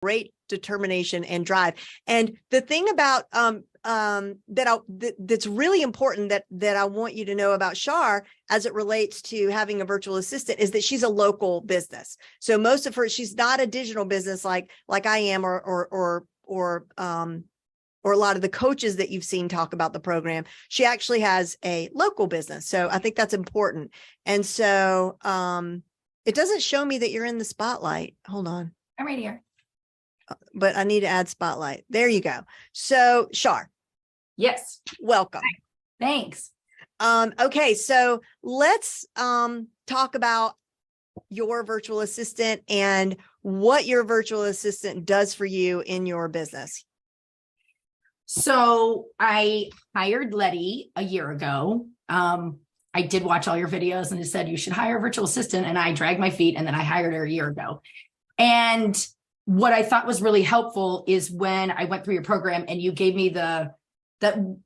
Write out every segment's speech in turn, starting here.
great determination and drive. And the thing about that's really important that I want you to know about Char as it relates to having a virtual assistant is that she's a local business. So most of her, she's not a digital business like I am or a lot of the coaches that you've seen talk about the program. She actually has a local business. So I think that's important. And so it doesn't show me that you're in the spotlight. Hold on. I'm right here. But I need to add spotlight. There you go. So Char. Yes. Welcome. Thanks. Okay. So let's talk about your virtual assistant and what your virtual assistant does for you in your business. So I hired Letty a year ago. I did watch all your videos and it said you should hire a virtual assistant, and I dragged my feet, and then I hired her a year ago. And what I thought was really helpful is when I went through your program and you gave me that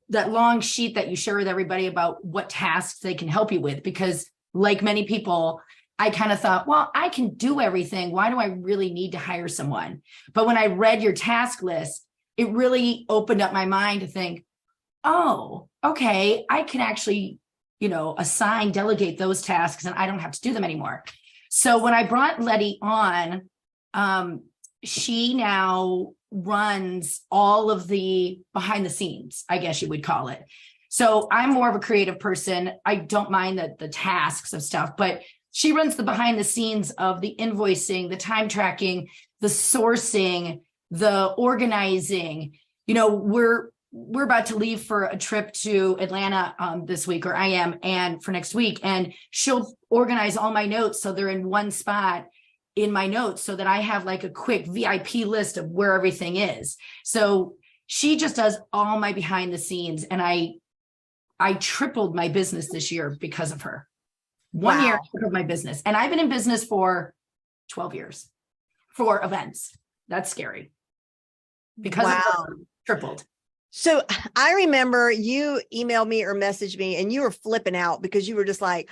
long sheet that you share with everybody about what tasks they can help you with, because like many people, I kind of thought, well, I can do everything. Why do I really need to hire someone? But when I read your task list, it really opened up my mind to think, oh, okay, I can actually, assign, delegate those tasks, and I don't have to do them anymore. So when I brought Letty on, she now runs all of the behind the scenes, I guess you would call it. So I'm more of a creative person. I don't mind the tasks of stuff, but she runs the behind the scenes of the invoicing, the time tracking, the sourcing, the organizing. We're about to leave for a trip to Atlanta this week, or I am, and for next week, and she'll organize all my notes so they're in one spot in my notes so that I have like a quick VIP list of where everything is. So she just does all my behind the scenes, and I tripled my business this year because of her. One year I tripled my business, and I've been in business for 12 years for events. That's scary. Because of her, tripled. So I remember you emailed me or messaged me and you were flipping out because you were just like,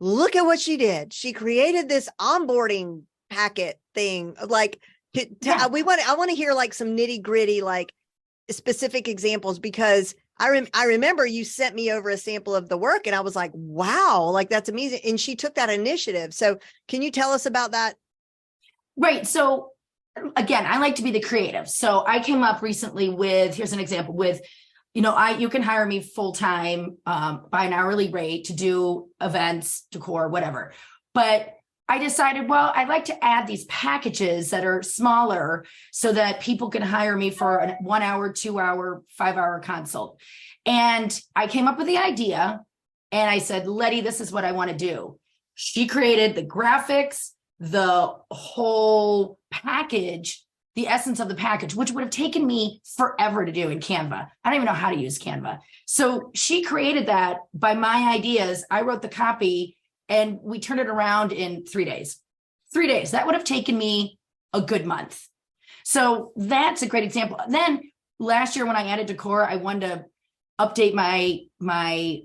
look at what she did. She created this onboarding packet thing. Like I want to hear like some nitty gritty, like specific examples, because I remember you sent me over a sample of the work and I was like, wow, like that's amazing. And she took that initiative. So can you tell us about that? Right. So again, I like to be the creative. So I came up recently with, here's an example with, you can hire me full-time by an hourly rate to do events, decor, whatever. But I decided, well, I'd like to add these packages that are smaller so that people can hire me for a 1 hour, 2 hour, 5 hour consult. And I came up with the idea and I said, Letty, this is what I want to do. She created the graphics, the whole package, the essence of the package, which would have taken me forever to do in Canva. I don't even know how to use Canva. So she created that by my ideas. I wrote the copy and we turned it around in 3 days. 3 days. That would have taken me a good month. So that's a great example. Then last year when I added decor, I wanted to update my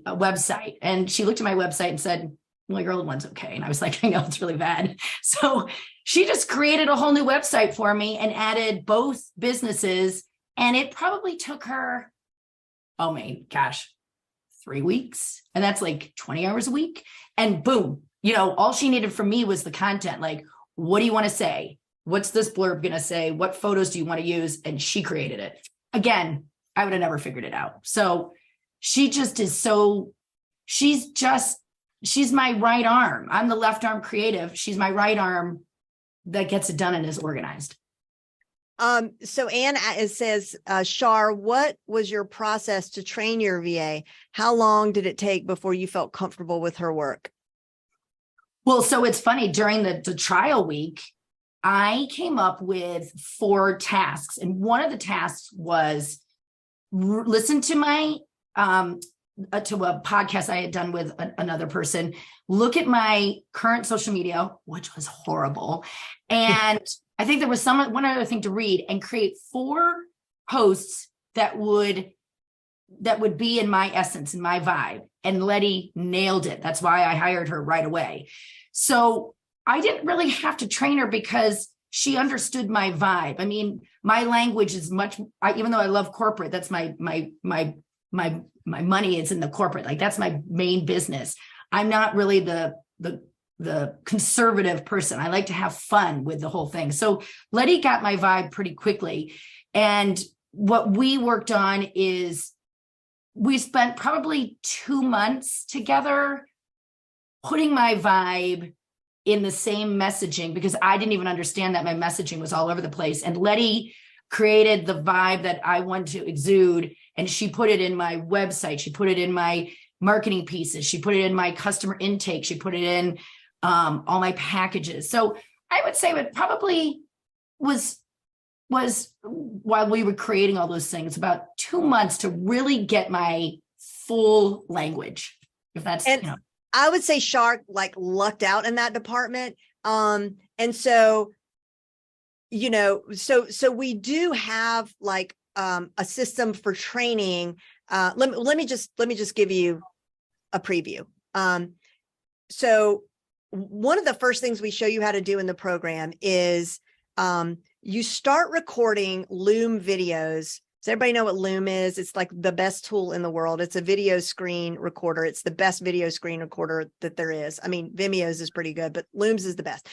website. And she looked at my website and said, well, your old one's okay. And I was like, I know it's really bad. So she just created a whole new website for me and added both businesses. And it probably took her, oh my gosh, 3 weeks. And that's like 20 hours a week. And boom, all she needed from me was the content. Like, what do you want to say? What's this blurb going to say? What photos do you want to use? And she created it. Again, I would have never figured it out. So she just is she's my right arm. I'm the left arm creative. She's my right arm that gets it done and is organized. So Anne says, Char, what was your process to train your VA? How long did it take before you felt comfortable with her work? Well, so it's funny, during the trial week, I came up with 4 tasks. And one of the tasks was listen to my to a podcast I had done with another person, look at my current social media, which was horrible. And I think there was one other thing to read, and create 4 posts that would be in my essence, in my vibe. And Letty nailed it. That's why I hired her right away. So I didn't really have to train her because she understood my vibe. I mean, my language is even though I love corporate, that's my money is in the corporate. Like that's my main business. I'm not really the conservative person. I like to have fun with the whole thing. So Letty got my vibe pretty quickly. And what we worked on is we spent probably 2 months together putting my vibe in the same messaging, because I didn't even understand that my messaging was all over the place. And Letty created the vibe that I wanted to exude. And she put it in my website. She put it in my marketing pieces. She put it in my customer intake. She put it in all my packages. So I would say it probably was while we were creating all those things, about 2 months to really get my full language. If that's, and I would say Char like lucked out in that department. And so, so we do have like a system for training. Let me just give you a preview. So one of the first things we show you how to do in the program is you start recording Loom videos. Does everybody know what Loom is? It's like the best tool in the world. It's a video screen recorder. It's the best video screen recorder that there is. I mean, Vimeo's is pretty good, but Loom's is the best.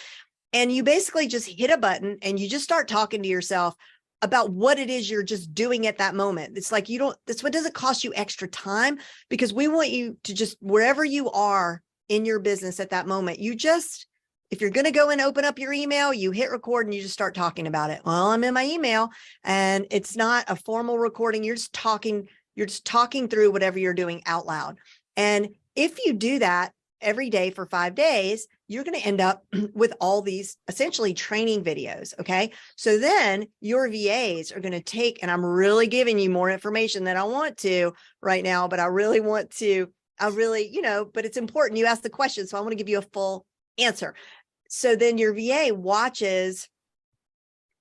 And you basically just hit a button and you just start talking to yourself about what it is you're just doing at that moment. It's like that's what doesn't cost you extra time, because we want you to just, wherever you are in your business at that moment, if you're going to go and open up your email, you hit record and you just start talking about it. Well, I'm in my email, and it's not a formal recording. You're just talking through whatever you're doing out loud. And if you do that every day for 5 days, you're going to end up with all these essentially training videos. Okay. So then your VAs are going to take, and I'm really giving you more information than I want to right now, but but it's important you ask the question. So I want to give you a full answer. So then your VA watches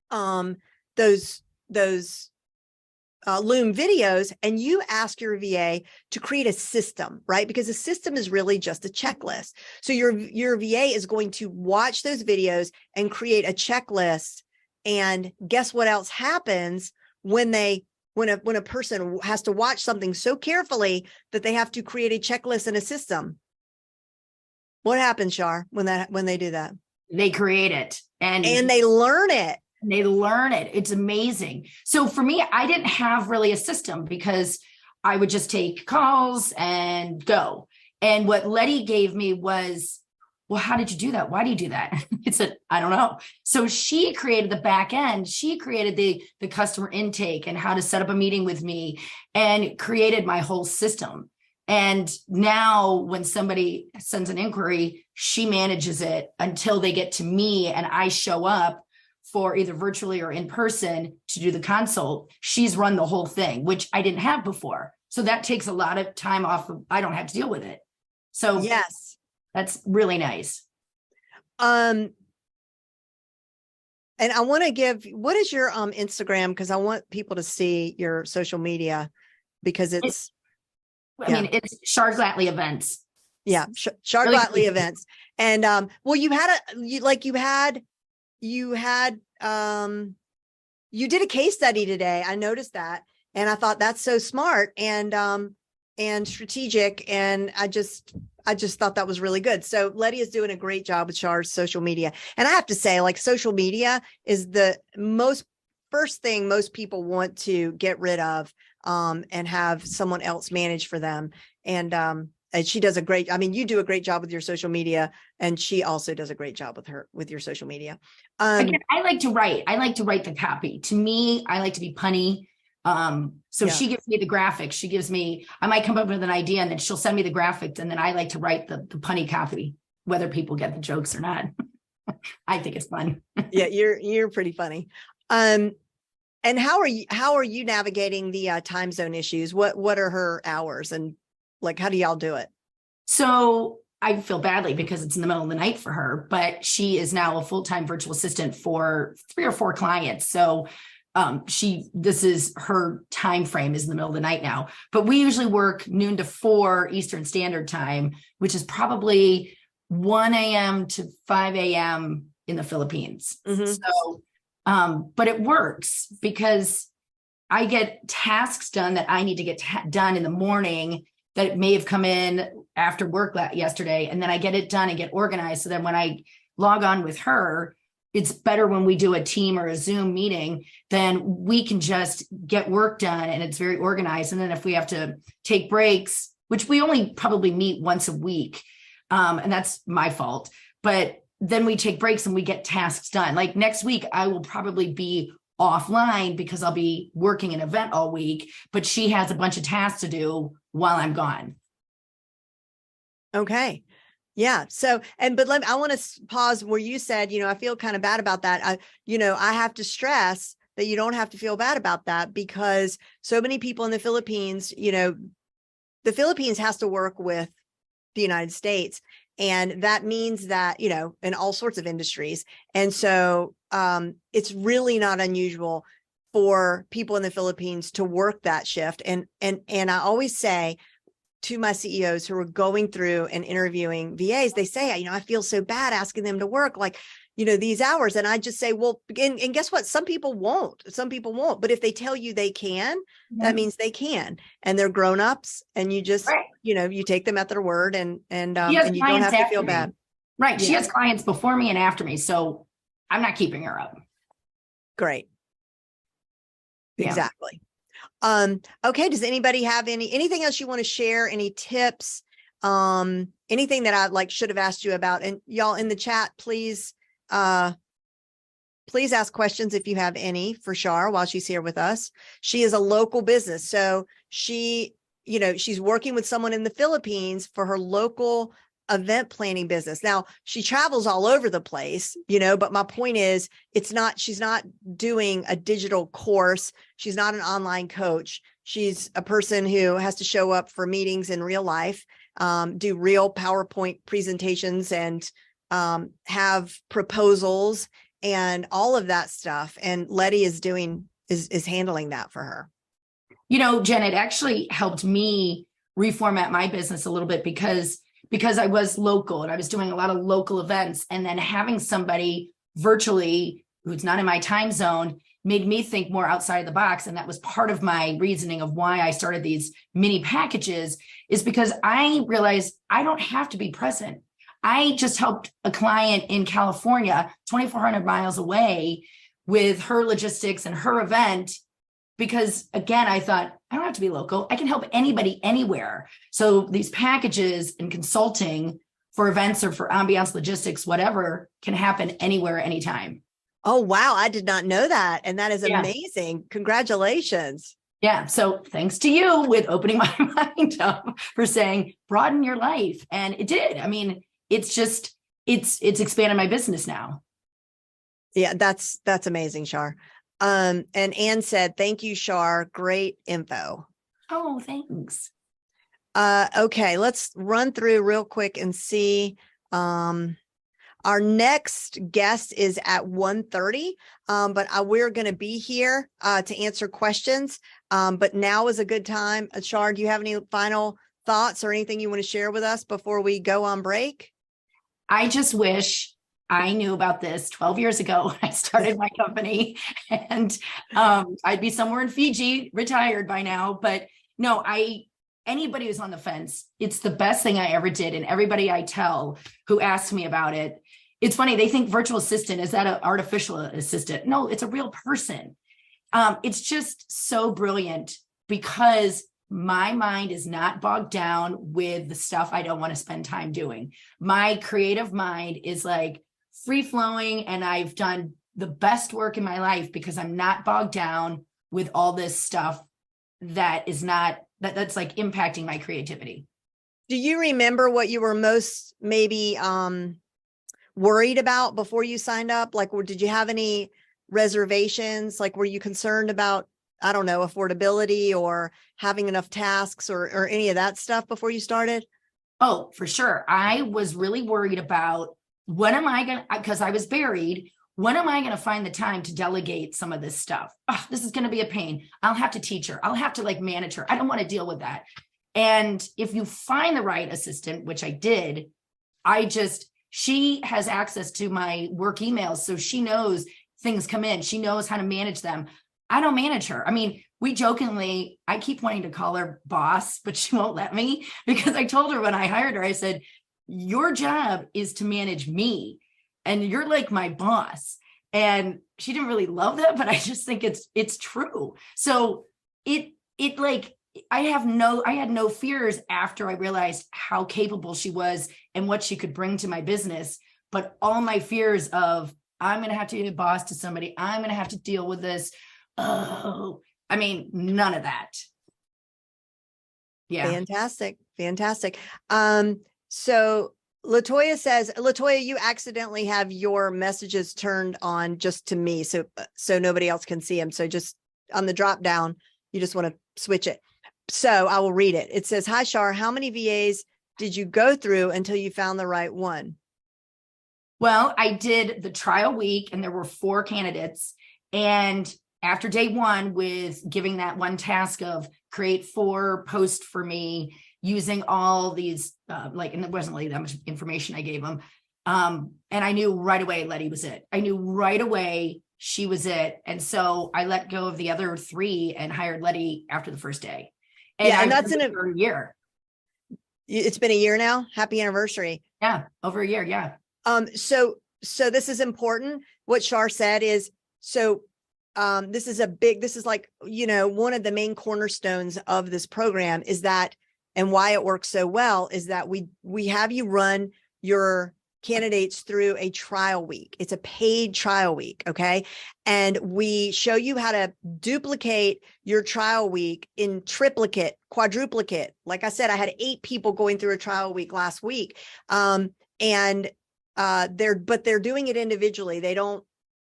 those Loom videos, and you ask your VA to create a system, right? Because a system is really just a checklist. So your VA is going to watch those videos and create a checklist. And guess what else happens when a person has to watch something so carefully that they have to create a checklist and a system? What happens, Char, when they do that? They create it and they learn it. It's amazing. So for me, I didn't have really a system, because I would just take calls and go. And what Letty gave me was, well, how did you do that? Why do you do that? It said, I don't know. So she created the back end. She created the customer intake and how to set up a meeting with me, and created my whole system. And now when somebody sends an inquiry, she manages it until they get to me, and I show up for either virtually or in person to do the consult. She's run the whole thing, which I didn't have before. So that takes a lot of time off. I don't have to deal with it. So yes, that's really nice. And I want to what is your Instagram? Because I want people to see your social media, because it's Char Gatley Events. Yeah. Char Gatley Events. And well, you did a case study today. I noticed that. And I thought that's so smart and strategic. And I just thought that was really good. So Letty is doing a great job with Char's social media. And I have to say, like, social media is the first thing most people want to get rid of, and have someone else manage for them. And she does you do a great job with your social media, and she also does a great job with your social media. Again, I like to write. I like to write the copy. To me, I like to be punny. She gives me the graphics. I might come up with an idea, and then she'll send me the graphics, and then I like to write the punny copy, whether people get the jokes or not. I think it's fun. Yeah, you're pretty funny. And how are you navigating the time zone issues? What are her hours, and like, how do y'all do it? So I feel badly because it's in the middle of the night for her, but she is now a full-time virtual assistant for 3 or 4 clients. So this is her time frame is in the middle of the night now, but we usually work noon to 4 Eastern Standard Time, which is probably 1 a.m. to 5 a.m. in the Philippines. Mhm. So, but it works because I get tasks done that I need to get done in the morning that may have come in after work yesterday. And then I get it done and get organized. So then when I log on with her, it's better when we do a team or a Zoom meeting, then we can just get work done and it's very organized. And then if we have to take breaks, which we only probably meet once a week, and that's my fault, but then we take breaks and we get tasks done. Like next week, I will probably be offline because I'll be working an event all week, but she has a bunch of tasks to do while I'm gone. Okay. Yeah. So, but I want to pause where you said, I feel kind of bad about that. I have to stress that you don't have to feel bad about that because so many people in the Philippines, the Philippines has to work with the United States. And that means that, in all sorts of industries. And so it's really not unusual for people in the Philippines to work that shift. And I always say to my CEOs who are going through and interviewing VAs, they say, I feel so bad asking them to work like, these hours. And I just say, well, and guess what? Some people won't, but if they tell you they can, that means they can, and they're grownups and you just, Right. You take them at their word and you don't clients have to feel after bad. me. Right. Yeah. She has clients before me and after me. So I'm not keeping her up. Great. Yeah. Exactly. Okay. Does anybody have anything else you want to share? Any tips? Anything that I should have asked you about? And y'all in the chat, please ask questions if you have any for Char while she's here with us. She is a local business. So she's working with someone in the Philippines for her local event planning business. Now she travels all over the place, but my point is she's not doing a digital course. She's not an online coach. She's a person who has to show up for meetings in real life, do real PowerPoint presentations and have proposals and all of that stuff. And Letty is handling that for her. Jen, it actually helped me reformat my business a little bit because I was local and I was doing a lot of local events, and then having somebody virtually who's not in my time zone made me think more outside the box. And that was part of my reasoning of why I started these mini packages, is because I realized I don't have to be present. I just helped a client in California, 2,400 miles away, with her logistics and her event. Because again, I thought, I don't have to be local. I can help anybody anywhere. So these packages and consulting for events or for ambiance logistics, whatever, can happen anywhere, anytime. Oh, wow. I did not know that. And that is amazing. Congratulations. Yeah. So thanks to you with opening my mind up for saying, broaden your life. And it did. I mean, it's expanded my business now. Yeah, that's amazing, Char. And Anne said, thank you, Char. Great info. Oh, thanks. Okay, let's run through real quick and see. Our next guest is at 1:30, but we're going to be here to answer questions. But now is a good time. Char, do you have any final thoughts or anything you want to share with us before we go on break? I just wish I knew about this 12 years ago when I started my company, and I'd be somewhere in Fiji, retired by now. But no, anybody who's on the fence, it's the best thing I ever did. And everybody I tell who asks me about it, it's funny, they think virtual assistant, is that an artificial assistant? No, it's a real person. It's just so brilliant because my mind is not bogged down with the stuff I don't want to spend time doing. My creative mind is like free flowing, and I've done the best work in my life because I'm not bogged down with all this stuff that's like impacting my creativity. Do you remember what you were most maybe worried about before you signed up? Like, did you have any reservations? Like, were you concerned about, I don't know, affordability or having enough tasks or any of that stuff before you started? Oh, for sure. I was really worried about because I was buried. When am I going to find the time to delegate some of this stuff? Oh, this is going to be a pain. I'll have to teach her. I'll have to manage her. I don't want to deal with that. And if you find the right assistant, which I did, She has access to my work emails, so she knows things come in. She knows how to manage them. I don't manage her. I mean, we jokingly, I keep wanting to call her boss, but she won't let me, because I told her when I hired her, I said, your job is to manage me and you're like my boss. And she didn't really love that, but I just think it's true. So it like, I had no fears after I realized how capable she was and what she could bring to my business. But all my fears of, I'm going to have to be a boss to somebody, I'm going to have to deal with this. Oh, I mean, none of that. Yeah. Fantastic. Fantastic. So Latoya says, Latoya, you accidentally have your messages turned on just to me. So nobody else can see them. So just on the drop down, you just want to switch it. So I will read it. It says, hi, Char, how many VAs did you go through until you found the right one? Well, I did the trial week and there were 4 candidates. And after day 1, with giving that one task of create 4 posts for me using all these, and there wasn't really that much information I gave them. And I knew right away Letty was it. I knew right away she was it. And so I let go of the other 3 and hired Letty after the first day. And yeah, and that's in a year. It's been a year now. Happy anniversary. Yeah, over a year. Yeah. So this is important. What Char said is, this is like, one of the main cornerstones of this program is that, and why it works so well is that we have you run your candidates through a trial week. It's a paid trial week. Okay. And we show you how to duplicate your trial week in triplicate, quadruplicate. Like I said, I had 8 people going through a trial week last week. They're doing it individually. They don't,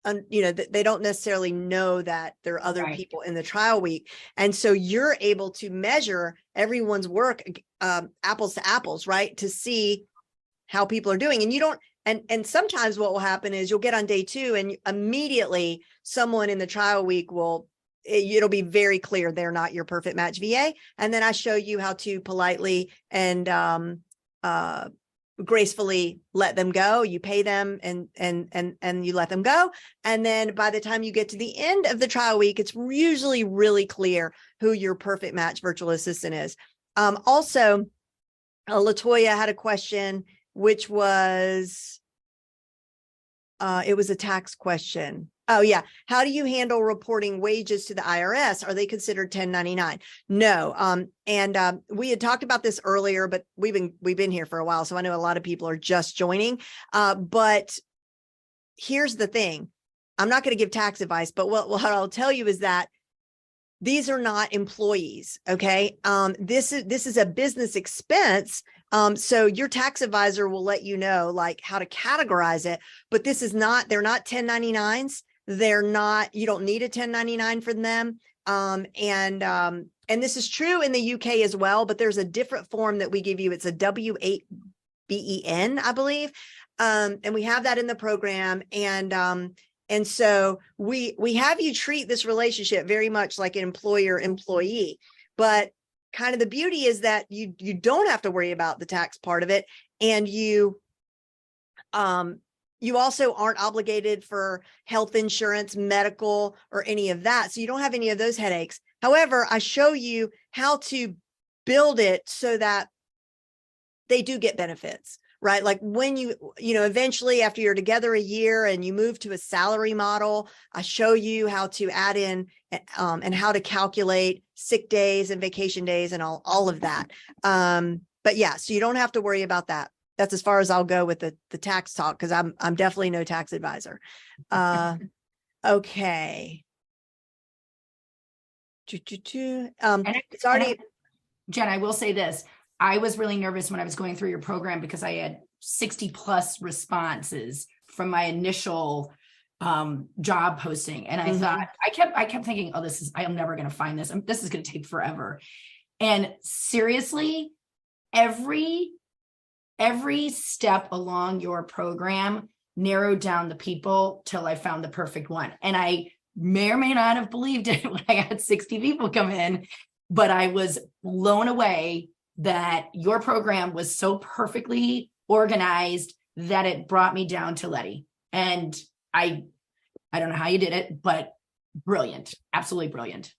they don't necessarily know that there are other people in the trial week. And so you're able to measure everyone's work, apples to apples, right? To see how people are doing. And you don't, and sometimes what will happen is you'll get on day 2 and immediately someone in the trial week it'll be very clear they're not your perfect match VA. And then I show you how to politely and gracefully let them go. You pay them and you let them go. And then by the time you get to the end of the trial week, it's usually really clear who your perfect match virtual assistant is. Also, Latoya had a question, which was, it was a tax question. Oh yeah. How do you handle reporting wages to the IRS? Are they considered 1099? No. We had talked about this earlier, but we've been here for a while. So I know a lot of people are just joining. But here's the thing. I'm not going to give tax advice, but what I'll tell you is that these are not employees. Okay. This is a business expense. So your tax advisor will let you know like how to categorize it, but they're not 1099s. They're not, you don't need a 1099 for them. And this is true in the UK as well, but there's a different form that we give you. It's a W-8-BEN, I believe. And we have that in the program. And so we have you treat this relationship very much like an employer-employee, but kind of the beauty is that you don't have to worry about the tax part of it. And you also aren't obligated for health insurance, medical, or any of that. So you don't have any of those headaches. However, I show you how to build it so that they do get benefits, right? Like when eventually after you're together a year and you move to a salary model, I show you how to add in and how to calculate sick days and vacation days and all of that. But yeah, so you don't have to worry about that. That's as far as I'll go with the tax talk, because I'm definitely no tax advisor. Okay. It's already. Jen, I will say this. I was really nervous when I was going through your program because I had 60 plus responses from my initial job posting. And I thought, I kept thinking, oh, I am never going to find this. This is going to take forever. And seriously, every step along your program narrowed down the people till I found the perfect one. And I may or may not have believed it when I had 60 people come in, but I was blown away that your program was so perfectly organized that it brought me down to Letty. And I don't know how you did it, but brilliant. Absolutely brilliant.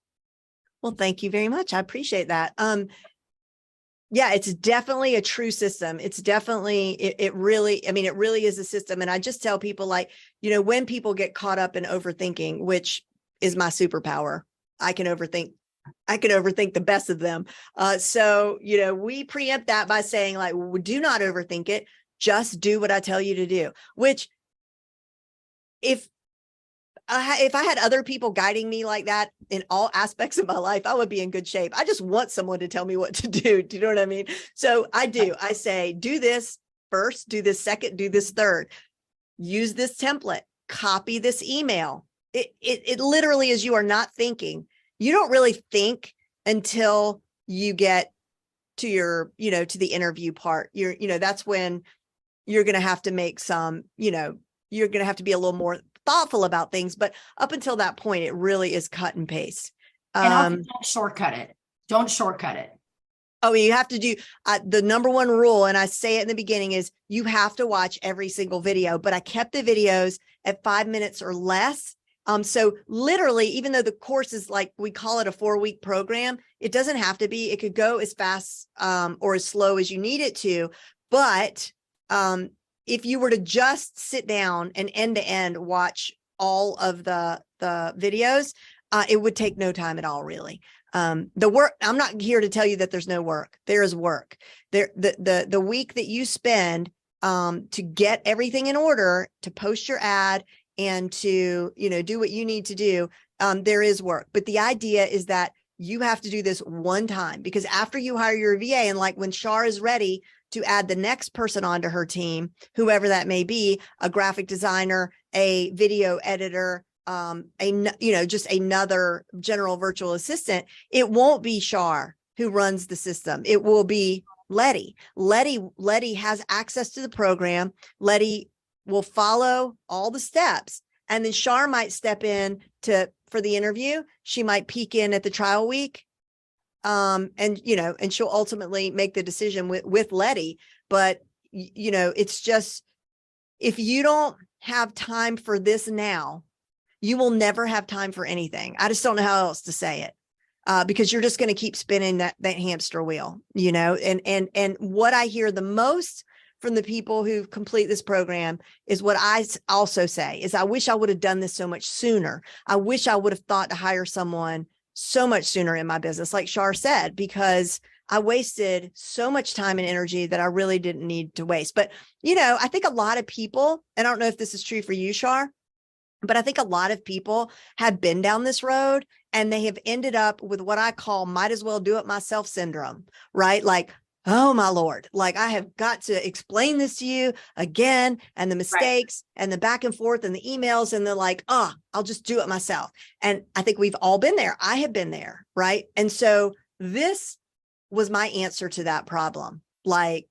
Well, thank you very much. I appreciate that. Yeah, it's definitely a true system. It's definitely, it really, I mean, it really is a system. And I just tell people, like, you know, when people get caught up in overthinking, which is my superpower, I can overthink the best of them. So, you know, we preempt that by saying, like, do not overthink it. Just do what I tell you to do, which if I had other people guiding me like that in all aspects of my life, I would be in good shape. I just want someone to tell me what to do. Do you know what I mean? So I do. I say, do this first, do this second, do this third. Use this template, copy this email. It literally is, you are not thinking. You don't really think until you get to your, you know, to the interview part. You know, that's when you're going to have to make some, you know, you're going to have to be a little more thoughtful about things. But up until that point, it really is cut and paste. And also don't shortcut it. Don't shortcut it. Oh, you have to do the number one rule, and I say it in the beginning, is you have to watch every single video. But I kept the videos at 5 minutes or less. So literally, even though the course is, like, we call it a 4-week program, it doesn't have to be. It could go as fast or as slow as you need it to. But if you were to just sit down and end to end watch all of the videos, it would take no time at all, really. The work, I'm not here to tell you that there's no work. There is work. The week that you spend to get everything in order, to post your ad and to, you know, do what you need to do, there is work. But the idea is that you have to do this one time, because after you hire your VA, and like when Char is ready to add the next person onto her team, whoever that may be, a graphic designer, a video editor, just another general virtual assistant, it won't be Char who runs the system. It will be Letty. Letty has access to the program. Letty will follow all the steps. And then Char might step in for the interview. She might peek in at the trial week. And she'll ultimately make the decision with Letty. But, you know, it's just, if you don't have time for this now, you will never have time for anything. I just don't know how else to say it, because you're just going to keep spinning that hamster wheel, you know. And what I hear the most from the people who complete this program is what I also say is, I wish I would have done this so much sooner. I wish I would have thought to hire someone so much sooner in my business, like Char said, because I wasted so much time and energy that I really didn't need to waste. But, you know, I think a lot of people, and I don't know if this is true for you, Char, but I think a lot of people have been down this road and they have ended up with what I call might as well do it myself syndrome, right? Like, oh my Lord, like, I have got to explain this to you again, and the mistakes and the back and forth and the emails, and they're like, oh, I'll just do it myself. And I think we've all been there. I have been there. Right. And so this was my answer to that problem. Like,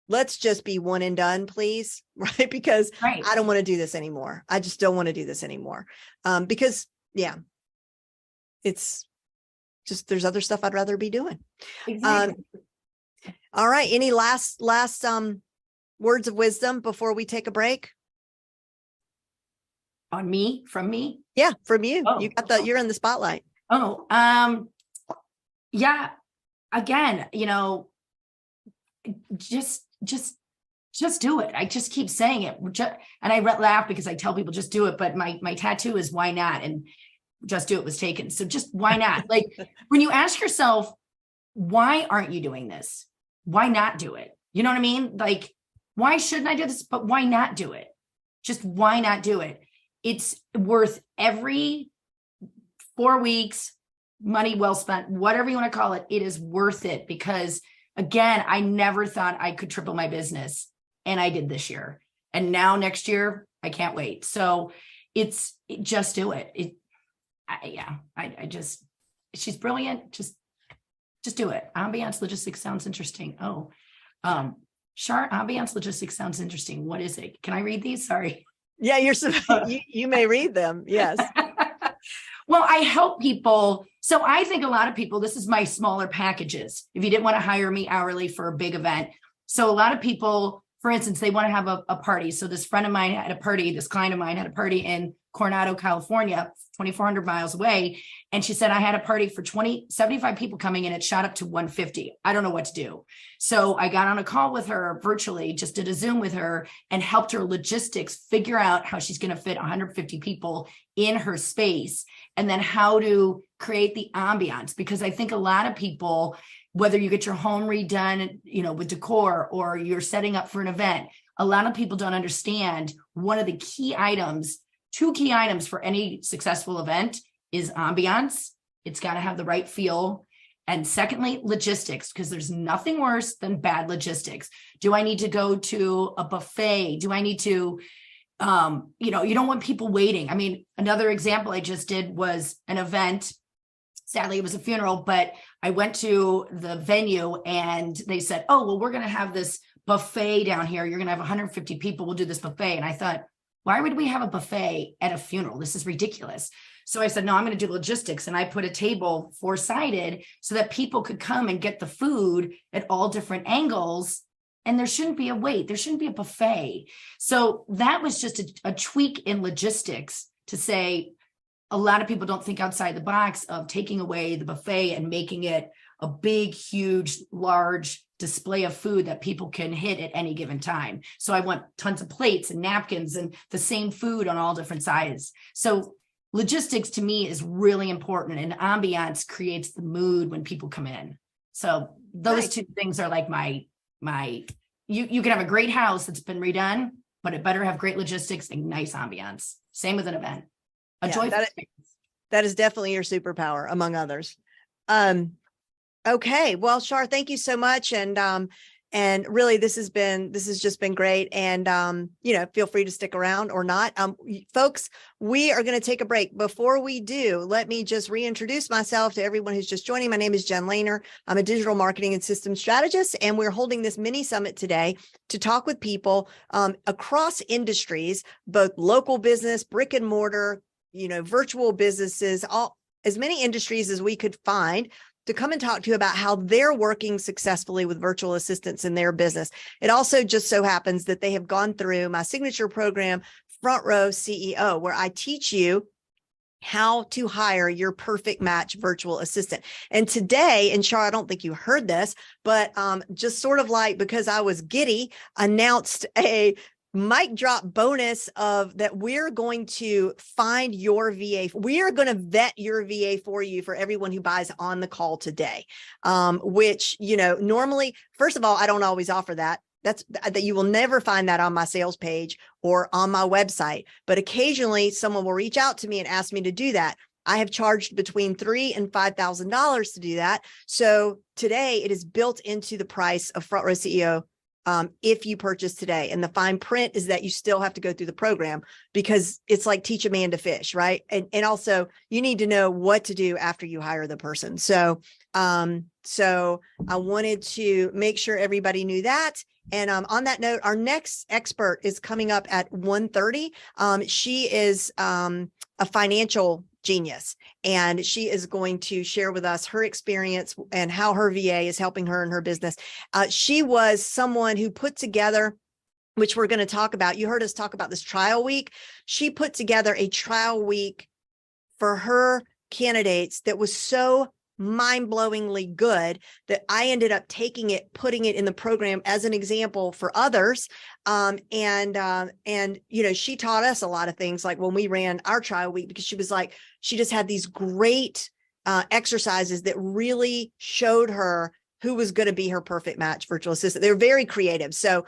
let's just be one and done, please. Right. Because I don't want to do this anymore. I just don't want to do this anymore. Because it's just, there's other stuff I'd rather be doing. Exactly. All right. Any last words of wisdom before we take a break? On me, from me? Yeah, from you. Oh. You're in the spotlight. Oh, yeah. Again, you know, just do it. I just keep saying it. And I laugh because I tell people just do it. But my tattoo is why not? And just do it was taken. So just why not? Like, when you ask yourself, why aren't you doing this? Why not do it? You know what I mean? Like, why shouldn't I do this? But why not do it? Just why not do it? It's worth every 4 weeks, money well spent, whatever you want to call it. It is worth it, because again, I never thought I could triple my business, and I did this year. And now next year, I can't wait. So just do it. She's brilliant. Just do it. Ambiance logistics sounds interesting. Oh, Char, ambiance logistics sounds interesting. What is it? Can I read these? Sorry. Yeah, you may read them. Yes. Well, I help people. So I think a lot of people, this is my smaller packages. If you didn't want to hire me hourly for a big event. So a lot of people for instance, they want to have a party. So this friend of mine had a party, this client of mine had a party in Coronado, California, 2,400 miles away. And she said, I had a party for 75 people coming and it shot up to 150. I don't know what to do. So I got on a call with her virtually, just did a Zoom with her and helped her logistics figure out how she's going to fit 150 people in her space and then how to create the ambiance. Because I think a lot of people, whether you get your home redone, with decor or you're setting up for an event, a lot of people don't understand one of the key items. Two key items for any successful event is ambiance. It's got to have the right feel. And secondly, logistics, because there's nothing worse than bad logistics. Do I need to go to a buffet? Do I need to, you don't want people waiting. I mean, another example I just did was an event. Sadly, it was a funeral, but I went to the venue and they said, oh, well, we're going to have this buffet down here. You're going to have 150 people. We'll do this buffet. And I thought, why would we have a buffet at a funeral? This is ridiculous. So I said, no, I'm going to do logistics. And I put a table 4-sided so that people could come and get the food at all different angles. And there shouldn't be a wait. There shouldn't be a buffet. So that was just a tweak in logistics to say, a lot of people don't think outside the box of taking away the buffet and making it a big, huge, large display of food that people can hit at any given time. So I want tons of plates and napkins and the same food on all different sizes. So logistics to me is really important, and ambiance creates the mood when people come in. So those two things are like you can have a great house that's been redone, but it better have great logistics and nice ambiance. Same with an event. That is definitely your superpower, among others. Okay. Well, Char, thank you so much. And really, this has just been great. And, feel free to stick around or not. Folks, we are going to take a break. Before we do, let me just reintroduce myself to everyone who's just joining. My name is Jen Lehner. I'm a digital marketing and systems strategist, and we're holding this mini summit today to talk with people across industries, both local business, brick and mortar, virtual businesses, as many industries as we could find, to come and talk to you about how they're working successfully with virtual assistants in their business. It also just so happens that they have gone through my signature program, Front Row CEO, where I teach you how to hire your perfect match virtual assistant. And today, and Char, I don't think you heard this, but just sort of like, because I was giddy, announced a mic drop bonus of that we're going to find your VA. We are going to vet your VA for you for everyone who buys on the call today, which, normally, first of all, I don't always offer that. That you will never find that on my sales page or on my website. But occasionally someone will reach out to me and ask me to do that. I have charged between $3,000 and $5,000 to do that. So today it is built into the price of Front Row CEO. If you purchase today, and the fine print is that you still have to go through the program, because it's like teach a man to fish, right? And also you need to know what to do after you hire the person. So I wanted to make sure everybody knew that. And on that note, our next expert is coming up at 1:30. She is a financial genius, and she is going to share with us her experience and how her VA is helping her in her business. She was someone who put together, which we're going to talk about. You heard us talk about this trial week. She put together a trial week for her candidates that was so mind-blowingly good that I ended up taking it, putting it in the program as an example for others. She taught us a lot of things, like when we ran our trial week, because she was like, she just had these great exercises that really showed her who was going to be her perfect match virtual assistant. They're very creative. So